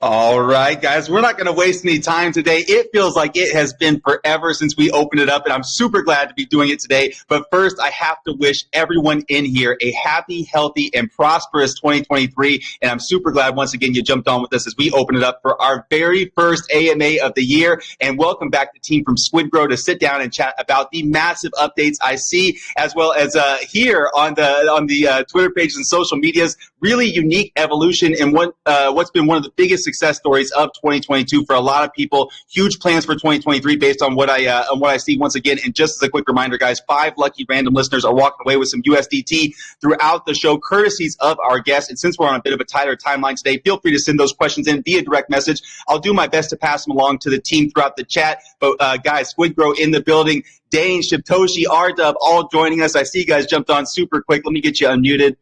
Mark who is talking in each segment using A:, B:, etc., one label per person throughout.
A: All right, guys, we're not going to waste any time today. It feels like it has been forever since we opened it up, and I'm super glad to be doing it today. But first, I have to wish everyone in here a happy, healthy, and prosperous 2023. And I'm super glad, once again, you jumped on with us as we open it up for our very first AMA of the year. And welcome back the team from SquidGrow to sit down and chat about the massive updates I see, as well as here on the Twitter pages and social medias. Really unique evolution in what's been one of the biggest success stories of 2022 for a lot of people. Huge plans for 2023 based on what I see once again. And just as a quick reminder, guys, 5 lucky random listeners are walking away with some USDT throughout the show, courtesies of our guests. And since we're on a bit of a tighter timeline today, feel free to send those questions in via direct message. I'll do my best to pass them along to the team throughout the chat. But guys, SquidGrow in the building, Dane, Shibtoshi, R-Dub, all joining us. I see you guys jumped on super quick. Let me get you unmuted.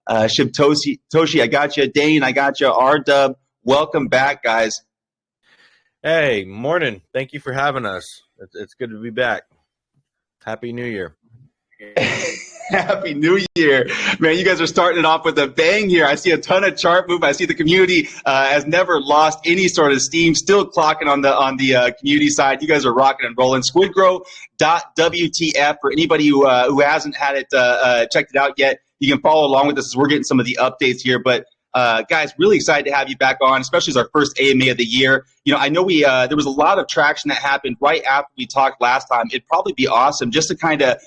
A: Toshi, I got you. Dane, I got you. R-Dub, welcome back, guys.
B: Hey, morning. Thank you for having us. It's good to be back. Happy New Year.
A: Happy New Year. Man, you guys are starting it off with a bang here. I see a ton of chart move. I see the community has never lost any sort of steam, still clocking on the community side. You guys are rocking and rolling. SquidGrow.wtf for anybody who hasn't had it checked it out yet. You can follow along with us as we're getting some of the updates here. But guys, really excited to have you back on, especially as our first AMA of the year. You know, I know there was a lot of traction that happened right after we talked last time. It'd probably be awesome just to kind of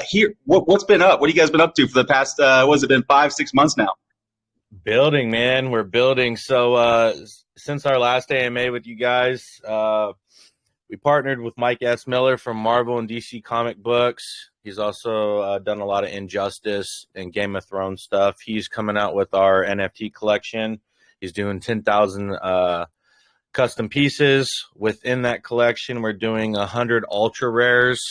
A: hear what's been up. What have you guys been up to for the past, what's it been, 5-6 months now?
B: Building, man. We're building. So since our last AMA with you guys, we partnered with Mike S. Miller from Marvel and DC comic books. He's also done a lot of Injustice and Game of Thrones stuff. He's coming out with our NFT collection. He's doing 10,000 custom pieces. Within that collection, we're doing 100 ultra rares.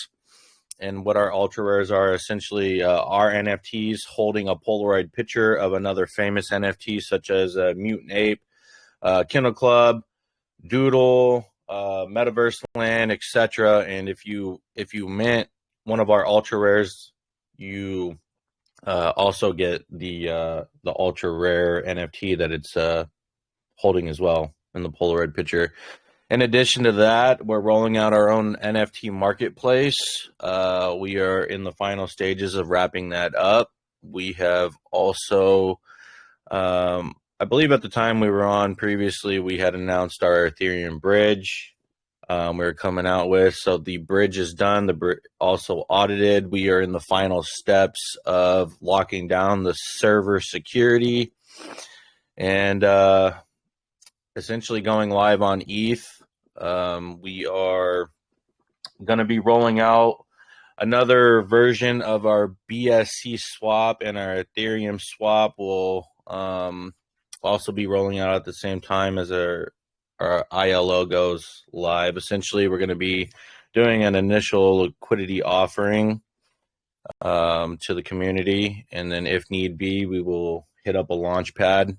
B: And what our ultra rares are essentially our NFTs holding a Polaroid picture of another famous NFT, such as Mutant Ape, Kennel Club, Doodle, Metaverse Land, etc. And if you mint one of our ultra rares, you also get the ultra rare NFT that it's holding as well in the Polaroid picture. In addition to that, we're rolling out our own NFT marketplace. We are in the final stages of wrapping that up. We have also, I believe at the time we were on previously, we had announced our Ethereum bridge. We were coming out with. So the bridge is done. The bridge also audited. We are in the final steps of locking down the server security and essentially going live on ETH. We are going to be rolling out another version of our BSC swap, and our Ethereum swap will also be rolling out at the same time as our ILO goes live. Essentially, we're going to be doing an initial liquidity offering to the community, and then if need be, we will hit up a launch pad.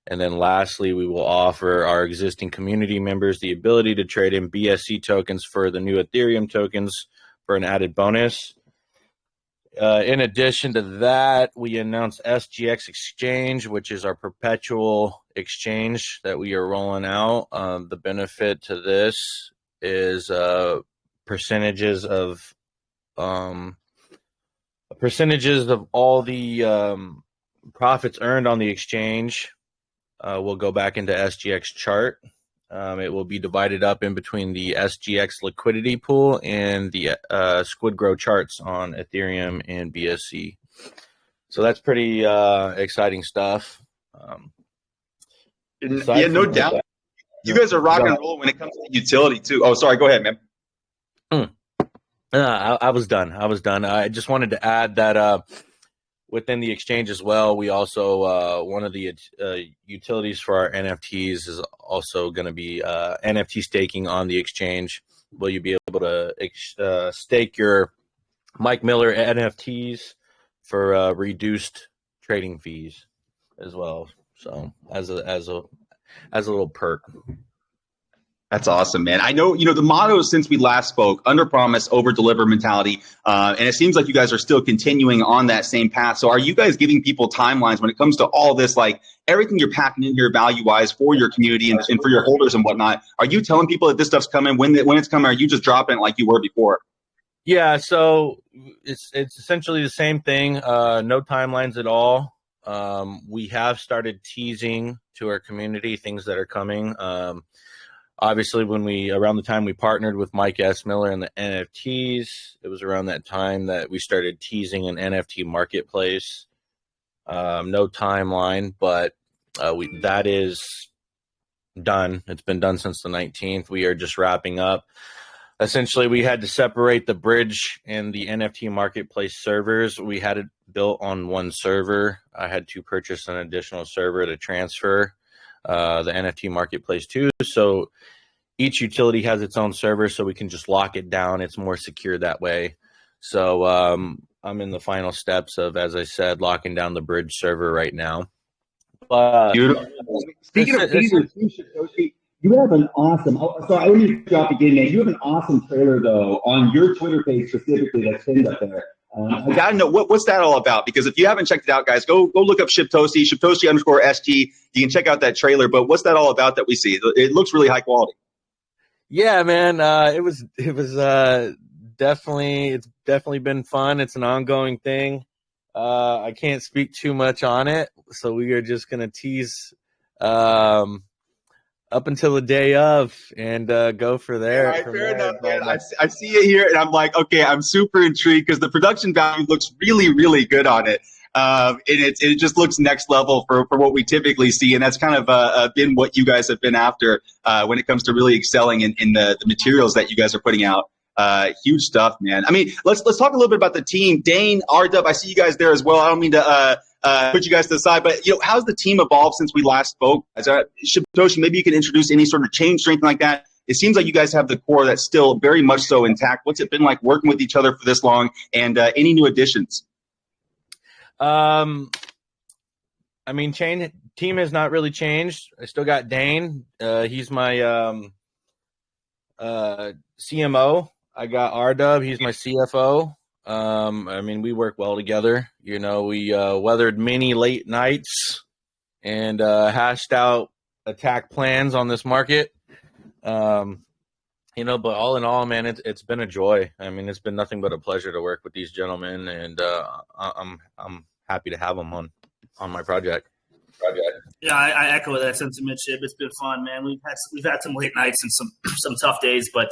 B: And then lastly, we will offer our existing community members the ability to trade in BSC tokens for the new Ethereum tokens for an added bonus. In addition to that, we announced SGX Exchange, which is our perpetual exchange that we are rolling out. The benefit to this is percentages of all the profits earned on the exchange will go back into SGX chart. It will be divided up in between the SGX liquidity pool and the SquidGrow charts on Ethereum and BSC. So that's pretty exciting stuff.
A: Yeah, no doubt. You guys are rock and roll when it comes to utility too. Oh, sorry. Go ahead, man.
B: I was done. I just wanted to add that within the exchange as well, we also one of the utilities for our NFTs is also going to be NFT staking on the exchange. Will you be able to stake your Mike Miller NFTs for reduced trading fees as well? So as a little perk.
A: That's awesome, man. I know, the motto since we last spoke, under promise, over deliver mentality. And it seems like you guys are still continuing on that same path. So are you guys giving people timelines when it comes to all this, like everything you're packing in here value wise for your community and for your holders and whatnot? Are you telling people that this stuff's coming when it's coming? Or are you just dropping it like you were before?
B: Yeah. So it's essentially the same thing. No timelines at all. We have started teasing to our community things that are coming. Obviously, around the time we partnered with Mike S. Miller and the NFTs, it was around that time that we started teasing an NFT marketplace. No timeline, but that is done. It's been done since the 19th. We are just wrapping up. Essentially, we had to separate the bridge and the NFT marketplace servers. We had it built on one server. I had to purchase an additional server to transfer the NFT marketplace too. So each utility has its own server, so we can just lock it down. It's more secure that way. So I'm in the final steps of, as I said, locking down the bridge server right now.
A: Beautiful. Speaking of teasers, you have an awesome. So I only drop again, man. You have an awesome trailer though on your Twitter page specifically that's pinned up there. I gotta know what's that all about, because if you haven't checked it out, guys, go look up Shiptosi _ST. You can check out that trailer. But what's that all about that we see? It looks really high quality.
B: Yeah, man. It was definitely been fun. It's an ongoing thing. I can't speak too much on it, so we are just gonna tease up until the day of and go for there.
A: All right, fair enough, man. I see it here, and I'm like, okay, I'm super intrigued because the production value looks really, really good on it. And it just looks next level for what we typically see, and that's kind of been what you guys have been after when it comes to really excelling in the materials that you guys are putting out. Huge stuff, man. I mean, let's talk a little bit about the team. Dane, R-Dub, I see you guys there as well. I don't mean to put you guys to the side, but how's the team evolved since we last spoke? Shibatoshi, maybe you can introduce any sort of change, strength like that. It seems like you guys have the core that's still very much so intact. What's it been like working with each other for this long, and any new additions?
B: I mean, team has not really changed. I still got Dane. He's my CMO. I got R-Dub. He's my CFO. I mean, we work well together. We weathered many late nights and hashed out attack plans on this market. But all in all, man, it's been a joy. I mean, it's been nothing but a pleasure to work with these gentlemen, and I'm happy to have them on my project.
C: Yeah, I echo that sentiment, Shib. It's been fun, man. We've had some late nights and some tough days, but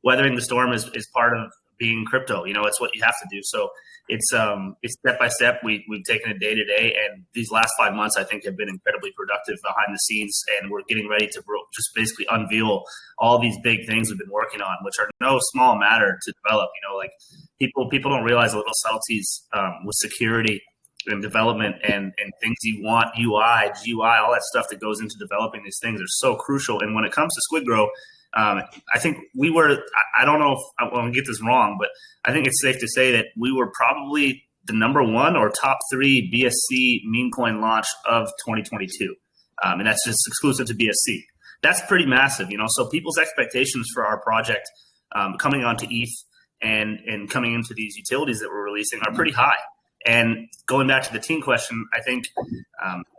C: weathering the storm is part of being crypto. It's what you have to do. So it's step by step. We've taken it day to day, and these last 5 months I think have been incredibly productive behind the scenes, and we're getting ready to just basically unveil all these big things we've been working on, which are no small matter to develop. Like people don't realize the little subtleties with security and development and things you want, UI, GUI, all that stuff that goes into developing these things are so crucial. And when it comes to SquidGrow, I think we were, I don't know if I'm going to get this wrong, but I think it's safe to say that we were probably the number one or top 3 BSC meme coin launch of 2022. And that's just exclusive to BSC. That's pretty massive, so people's expectations for our project coming onto ETH and coming into these utilities that we're releasing are pretty high. And going back to the team question, I think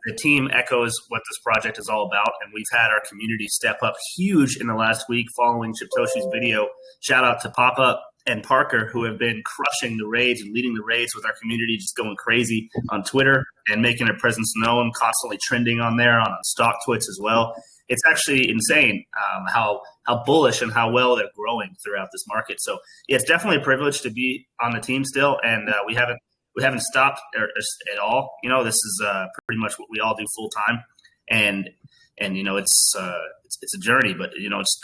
C: the team echoes what this project is all about. And we've had our community step up huge in the last week following Shibtoshi's video. Shout out to Papa and Parker, who have been crushing the raids and leading the raids with our community, just going crazy on Twitter and making their presence known, constantly trending on there, on Stocktwits as well. It's actually insane how bullish and how well they're growing throughout this market. So yeah, it's definitely a privilege to be on the team still, and we haven't stopped at all. This is pretty much what we all do full time, and it's a journey, but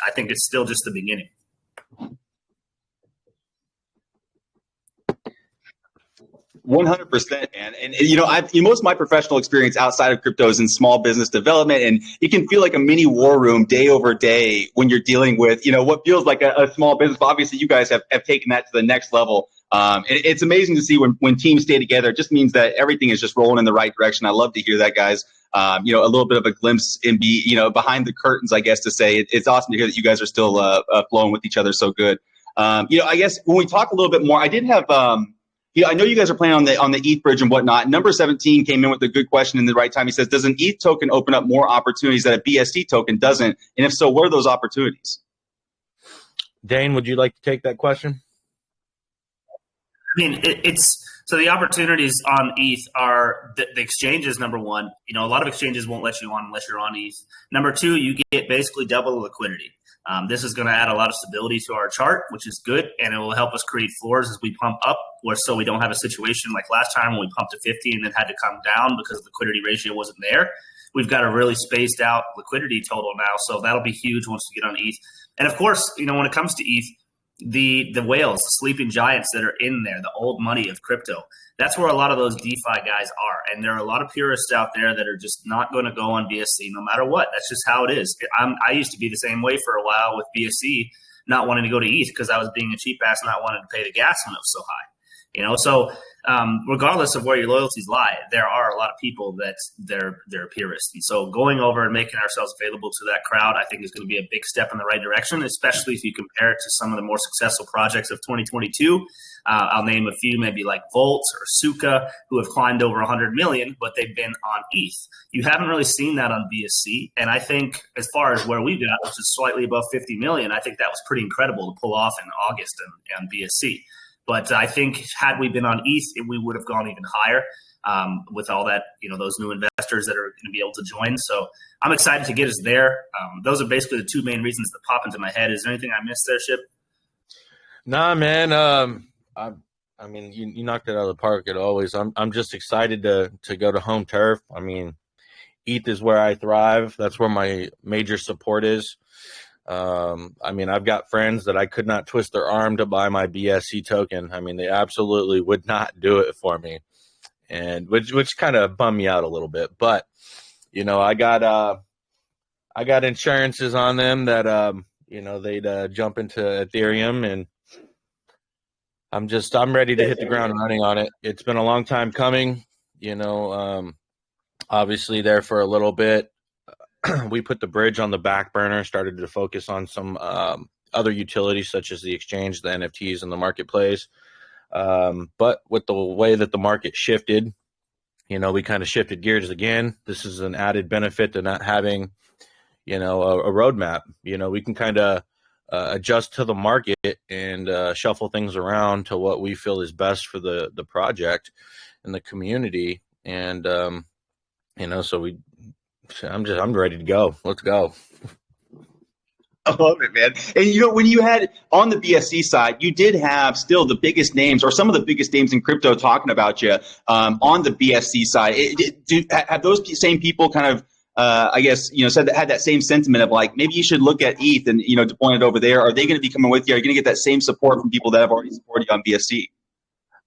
C: I think it's still just the beginning.
A: 100%, man. And most of my professional experience outside of crypto is in small business development, and it can feel like a mini war room day over day when you're dealing with what feels like a small business. But obviously, you guys have taken that to the next level. It's amazing to see when teams stay together. It just means that everything is just rolling in the right direction. I love to hear that, guys. A little bit of a glimpse behind the curtains, I guess, to say. It's awesome to hear that you guys are still flowing with each other so good. I guess when we talk a little bit more, I did have, I know you guys are playing on the ETH bridge and whatnot. Number 17 came in with a good question in the right time. He says, does an ETH token open up more opportunities that a BSC token doesn't? And if so, what are those opportunities?
B: Dane, would you like to take that question?
C: I mean, so the opportunities on ETH are the exchanges, number one. A lot of exchanges won't let you on unless you're on ETH. Number two, you get basically double the liquidity. This is going to add a lot of stability to our chart, which is good, and it will help us create floors as we pump up, so we don't have a situation like last time when we pumped to 50 and then had to come down because the liquidity ratio wasn't there. We've got a really spaced out liquidity total now, so that'll be huge once we get on ETH. And of course, when it comes to ETH, the whales, the sleeping giants that are in there, the old money of crypto, that's where a lot of those DeFi guys are. And there are a lot of purists out there that are just not going to go on BSC no matter what. That's just how it is. I used to be the same way for a while with BSC, not wanting to go to ETH because I was being a cheap ass, not wanting to pay the gas when it was so high. So regardless of where your loyalties lie, there are a lot of people that they're purists. And so going over and making ourselves available to that crowd, I think is going to be a big step in the right direction, especially if you compare it to some of the more successful projects of 2022. I'll name a few, maybe like Volt or Suka, who have climbed over 100 million, but they've been on ETH. You haven't really seen that on BSC. And I think as far as where we got, which is slightly above 50 million, I think that was pretty incredible to pull off in August on BSC. But I think had we been on ETH, we would have gone even higher with all that, those new investors that are going to be able to join. So I'm excited to get us there. Those are basically the two main reasons that pop into my head. Is there anything I missed there, Ship?
B: Nah, man. I mean, you knocked it out of the park as always. I'm just excited to go to home turf. I mean, ETH is where I thrive. That's where my major support is. I mean, I've got friends that I could not twist their arm to buy my BSC token. I mean, they absolutely would not do it for me, and which kind of bummed me out a little bit. But I got insurances on them that they'd jump into Ethereum, and I'm ready to hit the ground running on it. It's been a long time coming. Obviously there for a little bit. We put the bridge on the back burner, started to focus on some other utilities such as the exchange, the NFTs, and the marketplace. But with the way that the market shifted, we kind of shifted gears again. This is an added benefit to not having, a roadmap. We can kind of adjust to the market and shuffle things around to what we feel is best for the project and the community. And, so I'm ready to go. Let's go.
A: I love it, man. And when you had on the BSC side, you did have still the biggest names or some of the biggest names in crypto talking about you on the BSC side. Have those same people kind of, said that had that same sentiment of like, maybe you should look at ETH and, deploying it over there? Are they going to be coming with you? Are you going to get that same support from people that have already supported you on BSC?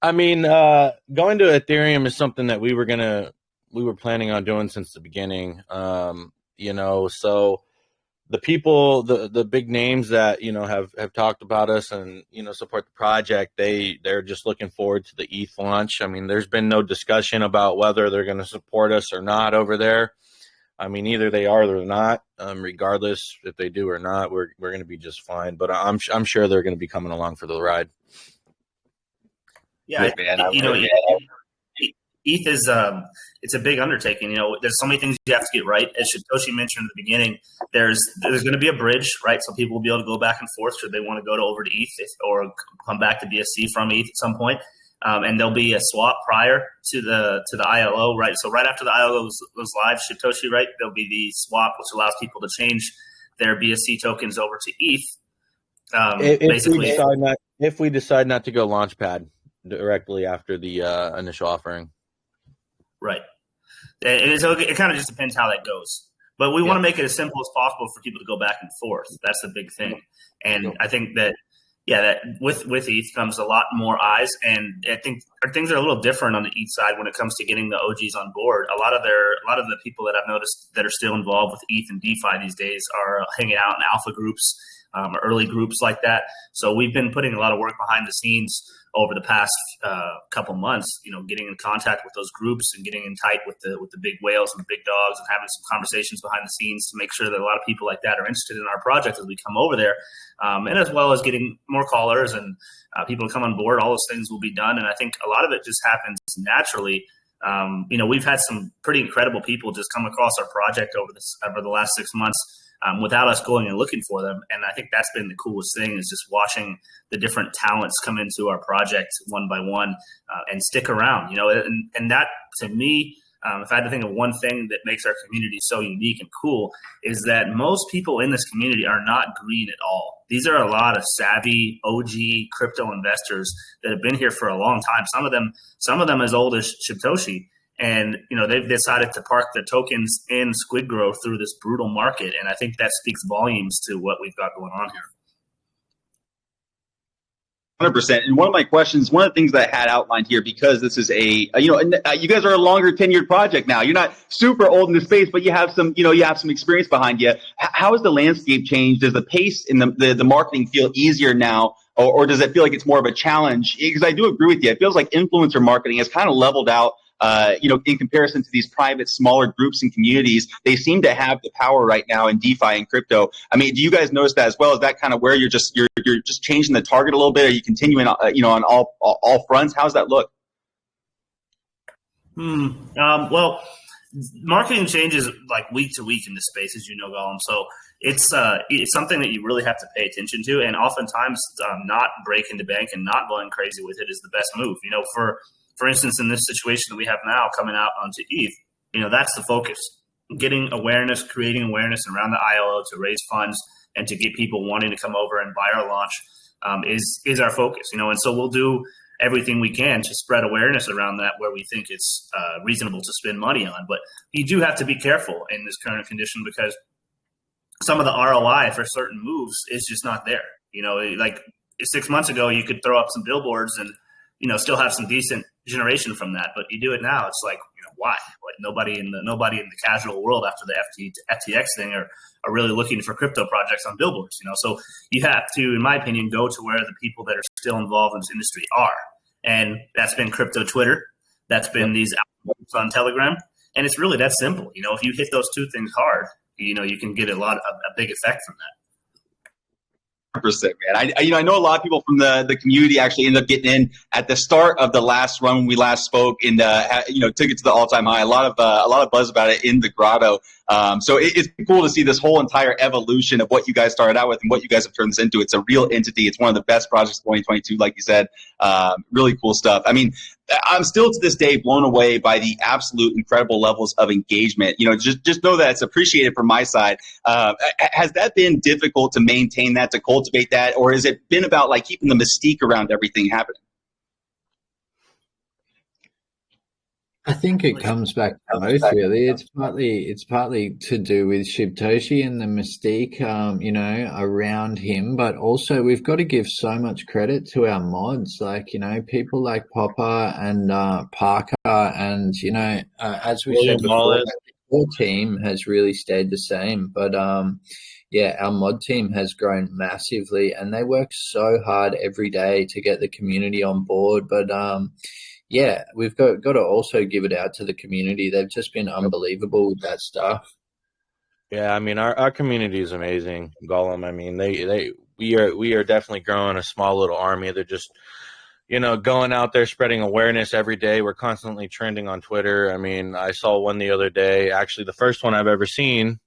B: I mean, going to Ethereum is something that we were planning on doing since the beginning. So the people, the big names that, have talked about us and, support the project, they're just looking forward to the ETH launch. I mean, there's been no discussion about whether they're going to support us or not over there. I mean, either they are or they're not. Regardless if they do or not, we're going to be just fine. But I'm sure they're going to be coming along for the ride.
C: Yeah, ETH is it's a big undertaking. There's so many things you have to get right. As Satoshi mentioned at the beginning, there's going to be a bridge, right? So people will be able to go back and forth should they want to go over to ETH or come back to BSC from ETH at some point. And there'll be a swap prior to the ILO, right? So right after the ILO goes live, Satoshi, right? There'll be the swap, which allows people to change their BSC tokens over to ETH.
B: If we decide not to go Launchpad directly after the initial offering.
C: Right. And so it kind of just depends how that goes. But we want to make it as simple as possible for people to go back and forth. That's the big thing. And I think that with ETH comes a lot more eyes. And I think things are a little different on the ETH side when it comes to getting the OGs on board. A lot of the people that I've noticed that are still involved with ETH and DeFi these days are hanging out in alpha groups, early groups like that. So we've been putting a lot of work behind the scenes over the past couple months, getting in contact with those groups and getting in tight with the big whales and the big dogs and having some conversations behind the scenes to make sure that a lot of people like that are interested in our project as we come over there. And as well as getting more callers and people to come on board, all those things will be done. And I think a lot of it just happens naturally. We've had some pretty incredible people just come across our project over the last 6 months without us going and looking for them. And I think that's been the coolest thing, is just watching the different talents come into our project one by one and stick around, and that, to me, if I had to think of one thing that makes our community so unique and cool, is that most people in this community are not green at all. These are a lot of savvy OG crypto investors that have been here for a long time. Some of them as old as Satoshi. And, they've decided to park their tokens in SquidGrow through this brutal market. And I think that speaks volumes to what we've got going on here.
A: 100%. And one of the things that I had outlined here, because this is you guys are a longer tenured project now. You're not super old in the space, but you have some experience behind you. How has the landscape changed? Does the pace in the marketing feel easier now? Or does it feel like it's more of a challenge? Because I do agree with you. It feels like influencer marketing has kind of leveled out. In comparison to these private, smaller groups and communities, they seem to have the power right now in DeFi and crypto. I mean, do you guys notice that as well? Is that kind of where you're just changing the target a little bit? Are you continuing, on all fronts? How's that look?
C: Well, marketing changes like week to week in this space, as you know, Gollum. So it's something that you really have to pay attention to, and oftentimes not breaking the bank and not going crazy with it is the best move. For instance, in this situation that we have now coming out onto ETH, that's the focus. Getting awareness, creating awareness around the ILO to raise funds and to get people wanting to come over and buy our launch is our focus, And so we'll do everything we can to spread awareness around that where we think it's reasonable to spend money on. But you do have to be careful in this current condition, because some of the ROI for certain moves is just not there. Like 6 months ago, you could throw up some billboards and still have some decent generation from that, but you do it now, it's like, why? Like nobody in the casual world after the FTX thing are really looking for crypto projects on billboards, So you have to, in my opinion, go to where the people that are still involved in this industry are, and that's been crypto Twitter, that's been these outlets on Telegram, and it's really that simple. If you hit those two things hard, you can get a big effect from that.
A: 100%, man. I know a lot of people from the community actually ended up getting in at the start of the last run when we last spoke, and took it to the all-time high. A lot of buzz about it in the grotto. So it's cool to see this whole entire evolution of what you guys started out with and what you guys have turned this into. It's a real entity. It's one of the best projects of 2022, like you said. Really cool stuff. I mean, I'm still to this day blown away by the absolute incredible levels of engagement. Just know that it's appreciated from my side. Has that been difficult to maintain that, to cultivate that, or has it been about like keeping the mystique around everything happening?
D: I think it comes back to both, really. It's partly to do with Satoshi and the mystique, around him, but also we've got to give so much credit to our mods, like, people like Popper and Parker, and as we said before, the core team has really stayed the same. But our mod team has grown massively, and they work so hard every day to get the community on board. But we've got to also give it out to the community. They've just been unbelievable with that stuff.
B: Yeah, I mean, our community is amazing, Gollum. I mean, we are definitely growing a small little army. They're just, going out there spreading awareness every day. We're constantly trending on Twitter. I mean, I saw one the other day, actually the first one I've ever seen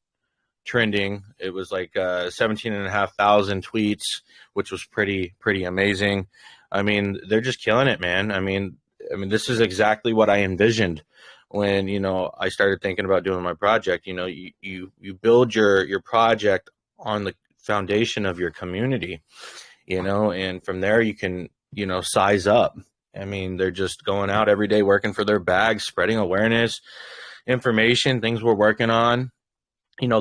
B: trending. It was like 17,500 tweets, which was pretty amazing. I mean, they're just killing it, man. I mean, this is exactly what I envisioned when, I started thinking about doing my project. You build your project on the foundation of your community, and from there you can, size up. I mean, they're just going out every day, working for their bags, spreading awareness, information, things we're working on,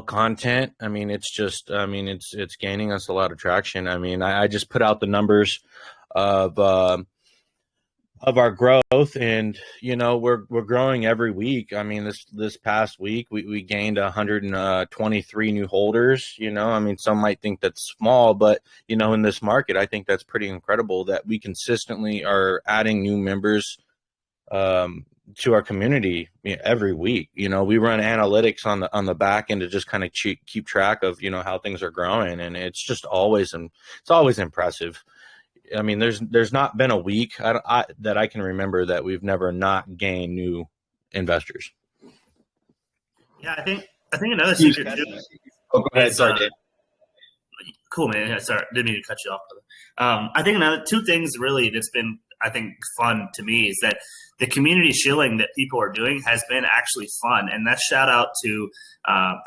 B: content. I mean, it's just, it's gaining us a lot of traction. I mean, I just put out the numbers of, of our growth, and we're growing every week. I mean, this past week we gained 123 new holders. I mean, some might think that's small, but in this market, I think that's pretty incredible that we consistently are adding new members to our community every week. We run analytics on the back end to just kind of keep track of how things are growing, and it's always impressive. I mean, there's not been a week that I can remember that we've never not gained new investors.
C: Yeah, I think another secret too.
A: Oh, go ahead. Sorry, Dave.
C: Cool, man. Yeah, sorry, didn't mean to cut you off, brother. I think another two things really that's been, I think, fun to me is that the community shilling that people are doing has been actually fun. And that's shout out to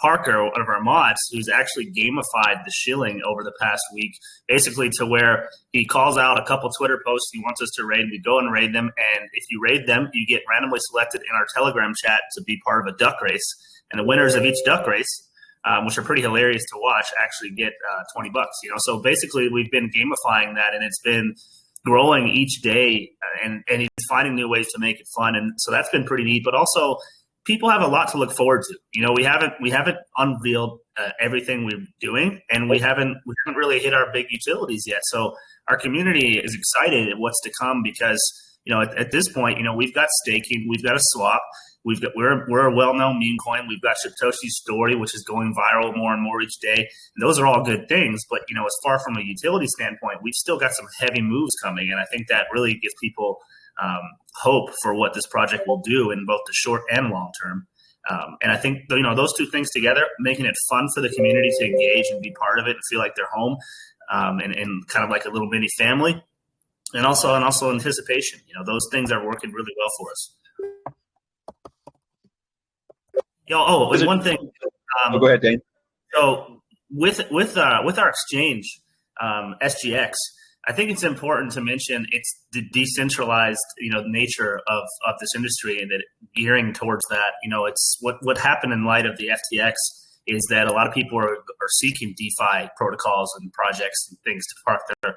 C: Parker, one of our mods, who's actually gamified the shilling over the past week, basically to where he calls out a couple Twitter posts he wants us to raid. We go and raid them. And if you raid them, you get randomly selected in our Telegram chat to be part of a duck race. And the winners of each duck race, which are pretty hilarious to watch, actually get $20. So basically we've been gamifying that, and it's been growing each day, and he's finding new ways to make it fun, and so that's been pretty neat. But also, people have a lot to look forward to. We haven't unveiled everything we're doing, and we haven't really hit our big utilities yet. So our community is excited at what's to come because at this point, we've got staking, we've got a swap. We're a well-known meme coin. We've got Satoshi Story, which is going viral more and more each day. And those are all good things. But, as far from a utility standpoint, we've still got some heavy moves coming. And I think that really gives people hope for what this project will do in both the short and long term. And I think, those two things together, making it fun for the community to engage and be part of it and feel like they're home and kind of like a little mini family. And also anticipation. Those things are working really well for us. And one thing.
A: Go ahead, Dane.
C: So with our exchange, SGX, I think it's important to mention it's the decentralized, nature of this industry, and that gearing towards that. It's what happened in light of the FTX is that a lot of people are seeking DeFi protocols and projects and things to park their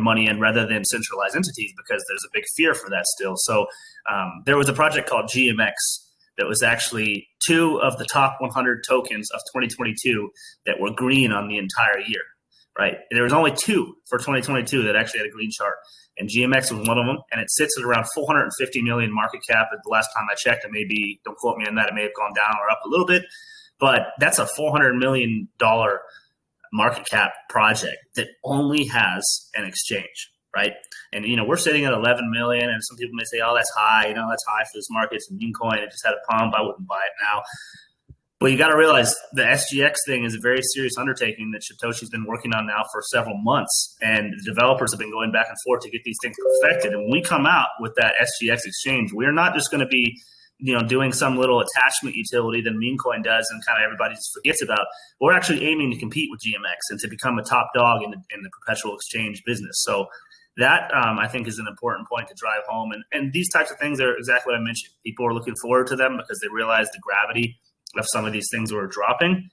C: money in rather than centralized entities, because there's a big fear for that still. So there was a project called GMX that was actually 2 of the top 100 tokens of 2022 that were green on the entire year, right? There was only 2 for 2022 that actually had a green chart, and GMX was one of them, and it sits at around 450 million market cap. At the last time I checked, it maybe, don't quote me on that, it may have gone down or up a little bit, but that's a $400 million market cap project that only has an exchange, right? And, we're sitting at 11 million, and some people may say, oh, that's high. That's high for this market. It's a meme coin. It just had a pump. I wouldn't buy it now. But you got to realize the SGX thing is a very serious undertaking that Satoshi's been working on now for several months. And the developers have been going back and forth to get these things perfected. And when we come out with that SGX exchange, we're not just going to be doing some little attachment utility that meme coin does and kind of everybody just forgets about. We're actually aiming to compete with GMX and to become a top dog in the perpetual exchange business. So that, I think, is an important point to drive home. And these types of things are exactly what I mentioned. People are looking forward to them because they realize the gravity of some of these things we're dropping.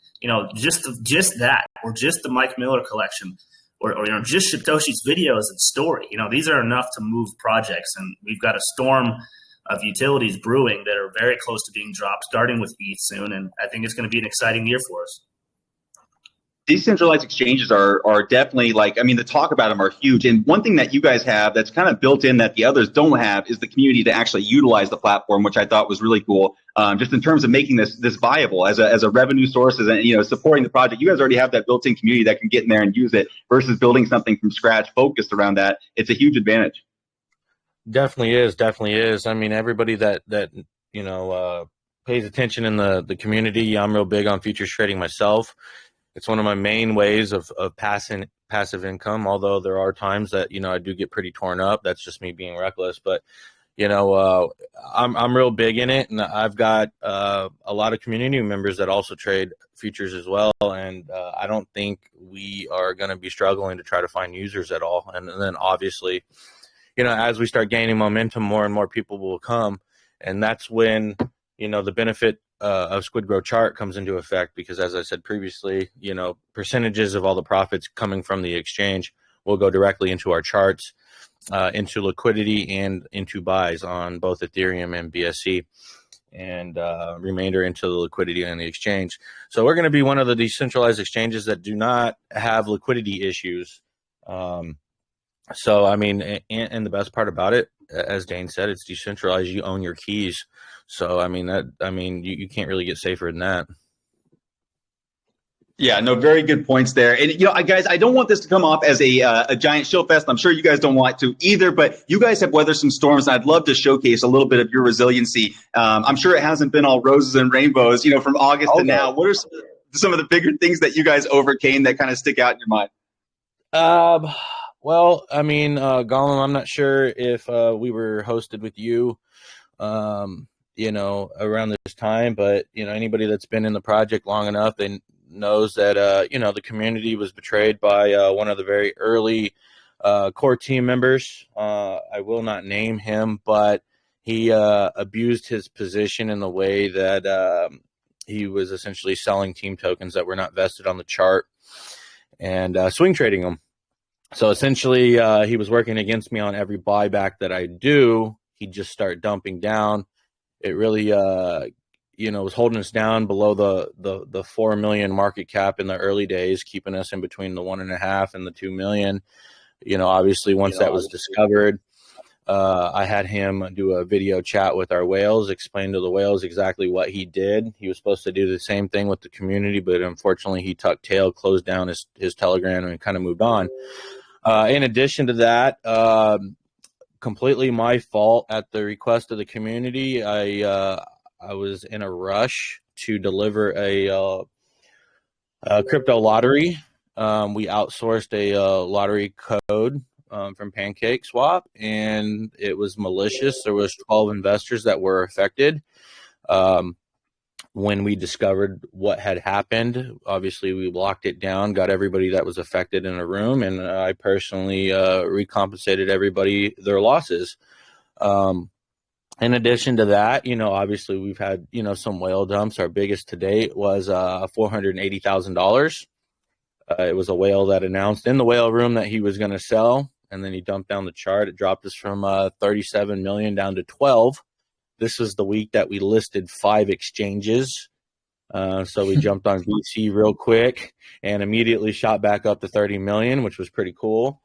C: Just that, or just the Mike Miller collection, or just Satoshi's videos and story. These are enough to move projects. And we've got a storm of utilities brewing that are very close to being dropped, starting with ETH soon. And I think it's going to be an exciting year for us.
A: Decentralized exchanges are definitely, the talk about them are huge. And one thing that you guys have that's kind of built in that the others don't have is the community to actually utilize the platform, which I thought was really cool. Just in terms of making this viable as a revenue source, and supporting the project. You guys already have that built-in community that can get in there and use it versus building something from scratch focused around that. It's a huge advantage.
B: Definitely is. I mean, everybody that pays attention in the community. I'm real big on futures trading myself. It's one of my main ways of passive income, although there are times that, I do get pretty torn up. That's just me being reckless. But, I'm real big in it. And I've got a lot of community members that also trade futures as well. And I don't think we are going to be struggling to try to find users at all. And then obviously, as we start gaining momentum, more and more people will come. And that's when, the benefit of SquidGrow chart comes into effect, because as I said previously, percentages of all the profits coming from the exchange will go directly into our charts, into liquidity and into buys on both Ethereum and BSC, and remainder into the liquidity on the exchange. So we're going to be one of the decentralized exchanges that do not have liquidity issues. So, I mean, and the best part about it, as Dane said, it's decentralized. You own your keys. So, I mean, you can't really get safer than that.
A: Yeah, no, very good points there. And, guys, I don't want this to come off as a giant show fest. I'm sure you guys don't want to either, but you guys have weathered some storms, and I'd love to showcase a little bit of your resiliency. I'm sure it hasn't been all roses and rainbows, from August to now. What are some of the bigger things that you guys overcame that kind of stick out in your mind?
B: Well, I mean, Gollum, I'm not sure if we were hosted with you, around this time, but, anybody that's been in the project long enough, they knows that, the community was betrayed by one of the very early core team members. I will not name him, but he abused his position in the way that he was essentially selling team tokens that were not vested on the chart and swing trading them. So essentially, he was working against me on every buyback that I do. He'd just start dumping down. It really, was holding us down below the 4 million market cap in the early days, keeping us in between the 1.5 and the 2 million. Obviously, once that was discovered, I had him do a video chat with our whales, explain to the whales exactly what he did. He was supposed to do the same thing with the community, but unfortunately, he tucked tail, closed down his Telegram, and kind of moved on. In addition to that, completely my fault at the request of the community. I was in a rush to deliver a crypto lottery. We outsourced a lottery code from PancakeSwap, and it was malicious. There was 12 investors that were affected. When we discovered what had happened, obviously we locked it down, got everybody that was affected in a room, and I personally recompensated everybody their losses. In addition to that, obviously we've had, some whale dumps. Our biggest to date was $480,000. It was a whale that announced in the whale room that he was going to sell, and then he dumped down the chart. It dropped us from 37 million down to 12. This was the week that we listed 5 exchanges. So we jumped on VC real quick and immediately shot back up to 30 million, which was pretty cool.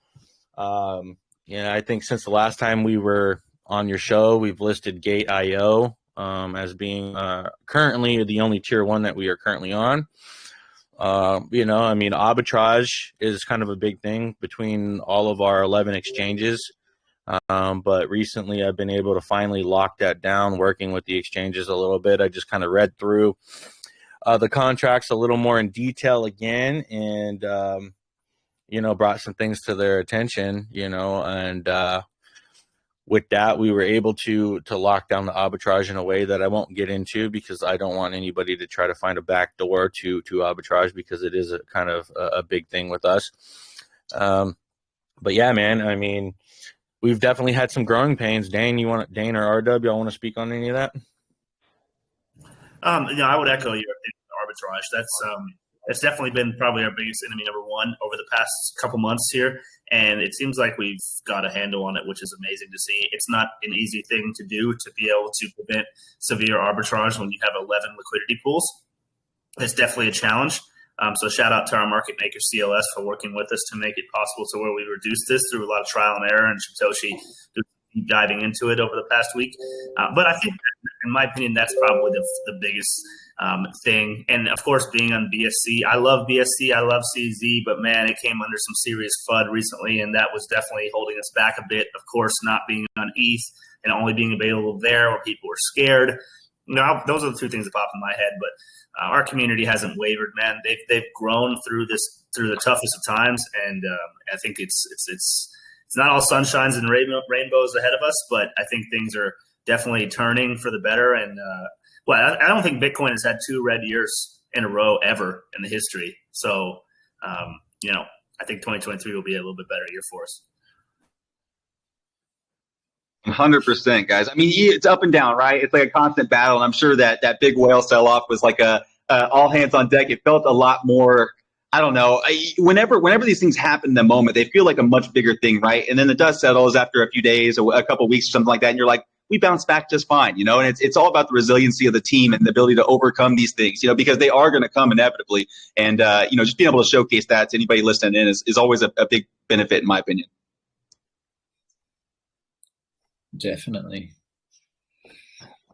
B: I think since the last time we were on your show, we've listed Gate.io as being currently the only tier 1 that we are currently on. Arbitrage is kind of a big thing between all of our 11 exchanges. But recently I've been able to finally lock that down, working with the exchanges a little bit. I just kind of read through the contracts a little more in detail again, and, brought some things to their attention, and with that, we were able to lock down the arbitrage in a way that I won't get into, because I don't want anybody to try to find a back door to arbitrage, because it is a kind of a big thing with us. But yeah, man, we've definitely had some growing pains. Dane or RW, y'all want to speak on any of that?
C: I would echo your arbitrage. That's definitely been probably our biggest enemy number 1 over the past couple months here, and it seems like we've got a handle on it, which is amazing to see. It's not an easy thing to do, to be able to prevent severe arbitrage when you have 11 liquidity pools. It's definitely a challenge. So shout out to our market maker CLS for working with us to make it possible to where we reduce this through a lot of trial and error, and Satoshi deep diving into it over the past week. But I think, in my opinion, that's probably the biggest thing. And of course, being on BSC, I love BSC, I love CZ, but man, it came under some serious FUD recently, and that was definitely holding us back a bit. Of course, not being on ETH and only being available there where people were scared. Those are the 2 things that pop in my head, but our community hasn't wavered, man. They've grown through the toughest of times, and I think it's not all sunshines and rainbows ahead of us, but I think things are definitely turning for the better. And I don't think Bitcoin has had 2 red years in a row ever in the history. So I think 2023 will be a little bit better year for us.
A: 100%, guys. It's up and down, right? It's like a constant battle. And I'm sure that big whale sell-off was like a all hands on deck. It felt a lot more I don't know. Whenever these things happen in the moment, they feel like a much bigger thing, right? And then the dust settles after a few days or a couple of weeks or something like that, and you're like, we bounce back just fine, you know. And it's all about the resiliency of the team and the ability to overcome these things, you know, because they are going to come inevitably. And you know, just being able to showcase that to anybody listening in is always a big benefit, in my opinion.
D: Definitely.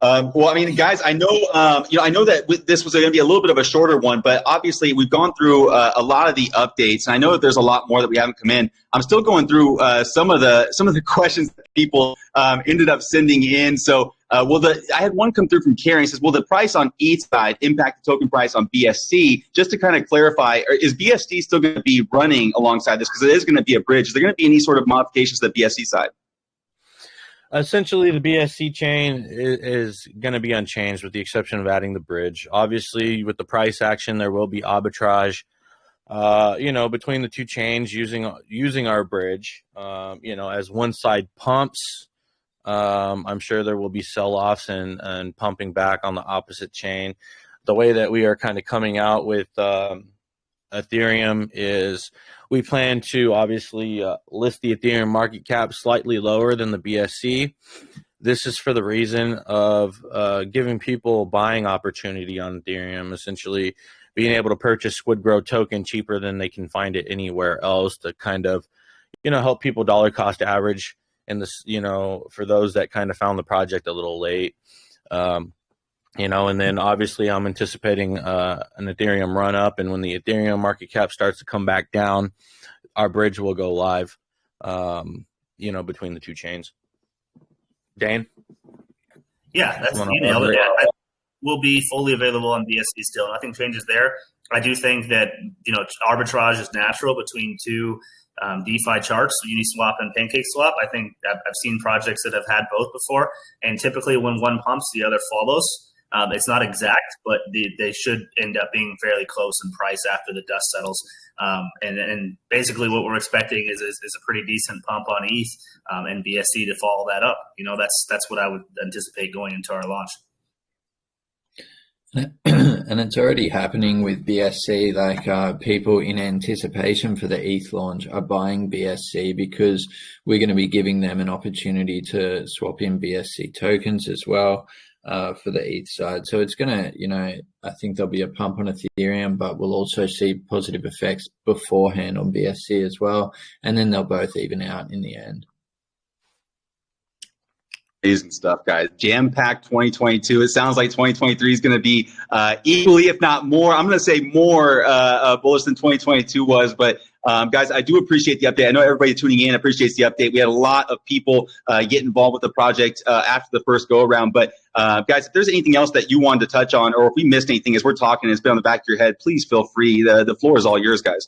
A: Well, I mean, guys, I know, I know that this was going to be a little bit of a shorter one, but obviously we've gone through a lot of the updates. And I know that there's a lot more that we haven't come in. I'm still going through some of the questions that people ended up sending in. So, I had one come through from Karen. He says, will the price on ETH side impact the token price on BSC? Just to kind of clarify, is BSC still going to be running alongside this? Because it is going to be a bridge. Is there going to be any sort of modifications to the BSC side?
B: Essentially, the BSC chain is going to be unchanged with the exception of adding the bridge. Obviously, with the price action, there will be arbitrage, between the two chains using our bridge. As one side pumps, I'm sure there will be sell-offs and pumping back on the opposite chain. The way that we are kind of coming out with Ethereum is we plan to obviously list the Ethereum market cap slightly lower than the BSC. This is for the reason of giving people buying opportunity on Ethereum, essentially being able to purchase SquidGrow token cheaper than they can find it anywhere else to kind of, help people dollar cost average in this, for those that kind of found the project a little late. And then obviously I'm anticipating an Ethereum run up, and when the Ethereum market cap starts to come back down, our bridge will go live, between the two chains. Dane?
C: Yeah, that's you nailed it. Will be fully available on BSC still. Nothing changes there. I do think that, arbitrage is natural between two DeFi charts, Uniswap and PancakeSwap. I think I've seen projects that have had both before, and typically when one pumps, the other follows. It's not exact, but they should end up being fairly close in price after the dust settles. And basically what we're expecting is a pretty decent pump on ETH and BSC to follow that up. That's what I would anticipate going into our launch.
D: And it's already happening with BSC. Like people in anticipation for the ETH launch are buying BSC because we're going to be giving them an opportunity to swap in BSC tokens as well. For the ETH side. So it's going to, I think there'll be a pump on Ethereum, but we'll also see positive effects beforehand on BSC as well. And then they'll both even out in the end.
A: Amazing stuff, guys. Jam-packed 2022. It sounds like 2023 is going to be equally, if not more. I'm going to say more bullish than 2022 was. But guys, I do appreciate the update. I know everybody tuning in appreciates the update. We had a lot of people get involved with the project after the first go-around. But guys, if there's anything else that you wanted to touch on, or if we missed anything as we're talking and it's been on the back of your head, please feel free. The floor is all yours, guys.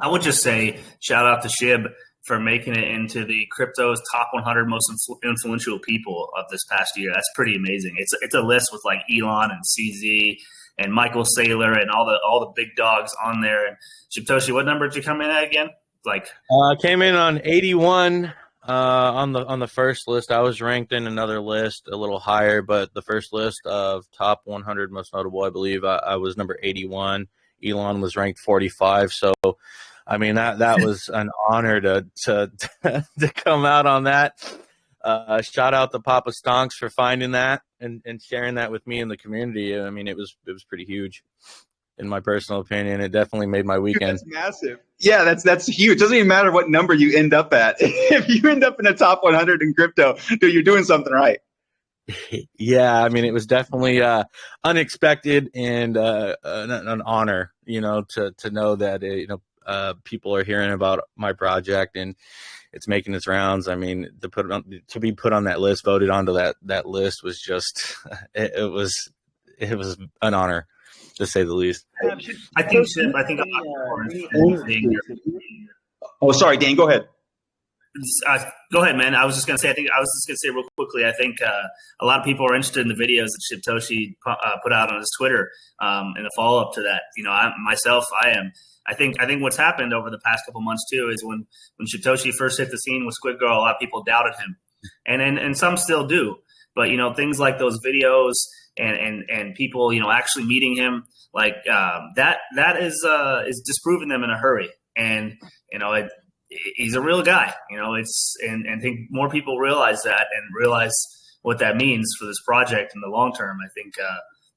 C: I would just say shout out to Shib for making it into the crypto's top 100 most influential people of this past year. That's pretty amazing. It's a list with like Elon and CZ and Michael Saylor and all the big dogs on there. And Shibtoshi, what number did you come in at again?
B: Came in on 81 on the first list. I was ranked in another list a little higher, but the first list of top 100 most notable, I believe I was number 81. Elon was ranked 45. So, I mean, that was an honor to come out on that. Shout out to Papa Stonks for finding that and sharing that with me in the community. I mean, it was pretty huge, in my personal opinion. It definitely made my weekend.
A: That's massive. Yeah, that's huge. It doesn't even matter what number you end up at. If you end up in the top 100 in crypto, dude, you're doing something right.
B: Yeah, I mean, it was definitely unexpected and an honor, to know that people are hearing about my project and it's making its rounds. I mean, to be put on that list, voted onto that list was just it was an honor, to say the least.
C: I think.
A: Oh, sorry, Dan. Go ahead.
C: Go ahead, man. I was just going to say real quickly, I think a lot of people are interested in the videos that Shibtoshi put out on his Twitter in a follow-up to that. I am. I think what's happened over the past couple months, too, is when Shibtoshi first hit the scene with SquidGrow, a lot of people doubted him. And some still do. But, things like those videos and people, actually meeting him, like that is disproving them in a hurry. And he's a real guy. And I think more people realize that and realize what that means for this project in the long term. I think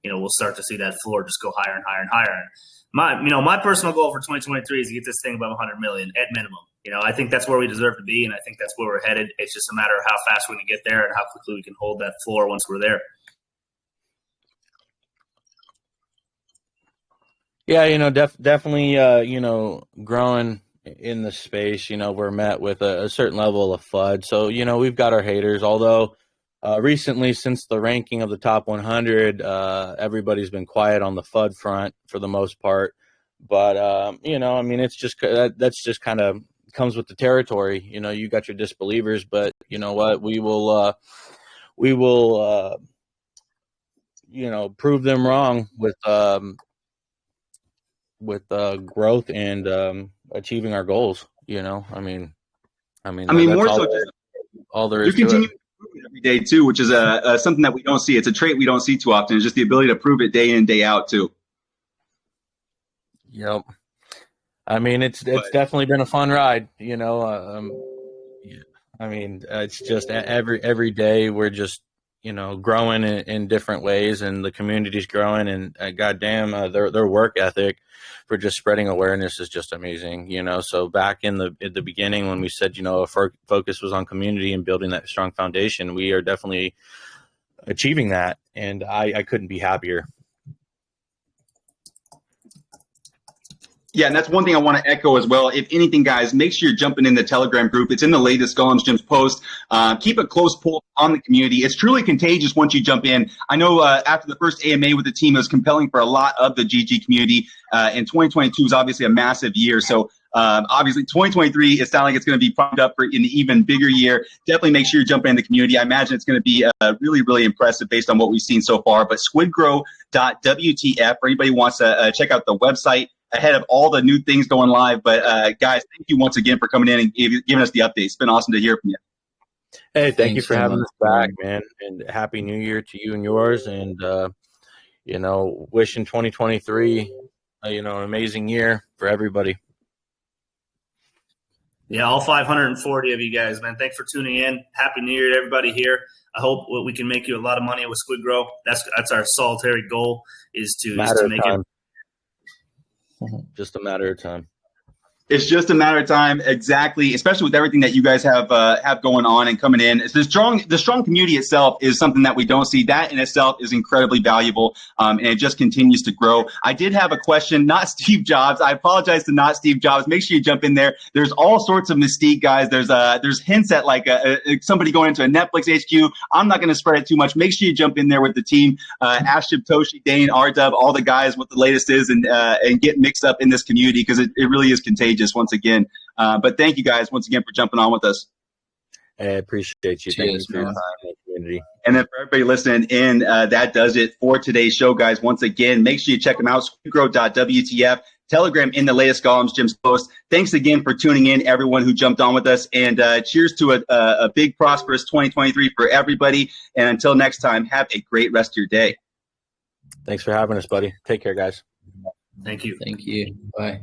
C: we'll start to see that floor just go higher and higher and higher. And my personal goal for 2023 is to get this thing above 100 million at minimum. I think that's where we deserve to be, and I think that's where we're headed. It's just a matter of how fast we're going to get there and how quickly we can hold that floor once we're there.
B: Yeah, definitely, growing in the space, we're met with a certain level of FUD. So, we've got our haters, although recently, since the ranking of the top 100, everybody's been quiet on the FUD front for the most part. But, it's just that's just kind of comes with the territory. You got your disbelievers, but you know what? We will prove them wrong with growth and achieving our goals. More
A: so just
B: all there is to
A: continue
B: it.
A: to prove it every day too, which is something that we don't see. It's a trait we don't see too often. It's just the ability to prove it day in, day out too.
B: Yep. It's definitely been a fun ride. It's just every day we're just growing in different ways, and the community's growing, and goddamn, their work ethic for just spreading awareness is just amazing. So back at the beginning when we said our focus was on community and building that strong foundation, we are definitely achieving that, and I couldn't be happier.
A: Yeah, and that's one thing I want to echo as well. If anything, guys, make sure you're jumping in the Telegram group. It's in the latest Gollum's Gyms post. Keep a close pull on the community. It's truly contagious once you jump in. I know after the first AMA with the team, it was compelling for a lot of the GG community. And 2022 is obviously a massive year. So obviously 2023, it sounds like it's going to be pumped up for an even bigger year. Definitely make sure you jump in the community. I imagine it's going to be really, really impressive based on what we've seen so far. But SquidGrow.WTF for anybody who wants to check out the website ahead of all the new things going live. But guys, thank you once again for coming in and giving us the update. It's been awesome to hear from you.
B: Hey, thank you for having us back, man. And happy New Year to you and yours. And, wishing 2023, an amazing year for everybody.
C: Yeah, all 540 of you guys, man. Thanks for tuning in. Happy New Year to everybody here. I hope we can make you a lot of money with SquidGrow. That's our solitary goal is to make it.
B: Just a matter of time.
A: It's just a matter of time, exactly. Especially with everything that you guys have going on and coming in. It's the strong community itself is something that we don't see. That in itself is incredibly valuable, and it just continues to grow. I did have a question, not Steve Jobs. I apologize to not Steve Jobs. Make sure you jump in there. There's all sorts of mystique, guys. There's hints at like somebody going into a Netflix HQ. I'm not going to spread it too much. Make sure you jump in there with the team. Ashib, Toshi, Dane, R-Dub, all the guys, what the latest is, and get mixed up in this community because it really is contagious. Once again, but thank you guys once again for jumping on with us.
B: I appreciate you. Thank you for your time in the community.
A: And then for everybody listening in, that does it for today's show, guys. Once again, make sure you check them out. SquidGrow.WTF, Telegram in the latest Gollum's Gyms post. Thanks again for tuning in, everyone who jumped on with us, and cheers to a big, prosperous 2023 for everybody. And until next time, have a great rest of your day.
B: Thanks for having us, buddy. Take care, guys.
C: Thank you.
D: Thank you. Bye.